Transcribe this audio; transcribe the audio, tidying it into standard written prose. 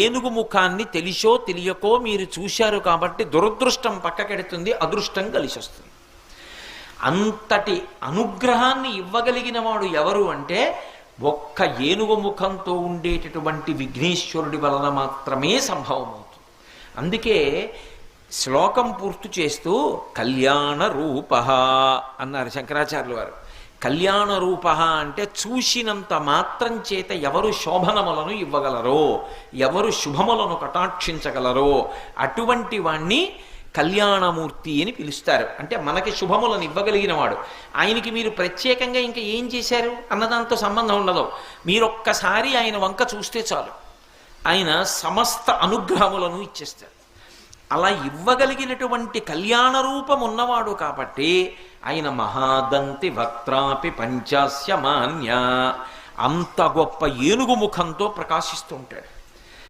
ఏనుగు ముఖాన్ని తెలిసో తెలియకో మీరు చూశారు కాబట్టి దురదృష్టం పక్కకెడుతుంది, అదృష్టం కలిసి వస్తుంది. అంతటి అనుగ్రహాన్ని ఇవ్వగలిగిన వాడు ఎవరు అంటే ఒక్క ఏనుగు ముఖంతో ఉండేటటువంటి విఘ్నేశ్వరుడి వలన మాత్రమే సంభవమవుతుంది. అందుకే శ్లోకం పూర్తి చేస్తూ కళ్యాణ రూప అన్నారు శంకరాచార్యులు వారు. కళ్యాణ రూప అంటే చూసినంత మాత్రం చేత ఎవరు శోభనములను ఇవ్వగలరో, ఎవరు శుభములను కటాక్షించగలరో అటువంటి వాణ్ణి కళ్యాణమూర్తి అని పిలుస్తారు. అంటే మనకి శుభములను ఇవ్వగలిగిన వాడు. ఆయనకి మీరు ప్రత్యేకంగా ఇంకా ఏం చేశారు అన్నదాంతో సంబంధం ఉండదు. మీరొక్కసారి ఆయన వంక చూస్తే చాలు, ఆయన సమస్త అనుగ్రహములను ఇచ్చేస్తారు. అలా ఇవ్వగలిగినటువంటి కళ్యాణ రూపం ఉన్నవాడు కాబట్టి ఆయన మహాదంతి వక్త్రాపి పంచాస్య మాన్య, అంత గొప్ప ఏనుగు ముఖంతో ప్రకాశిస్తూ ఉంటాడు.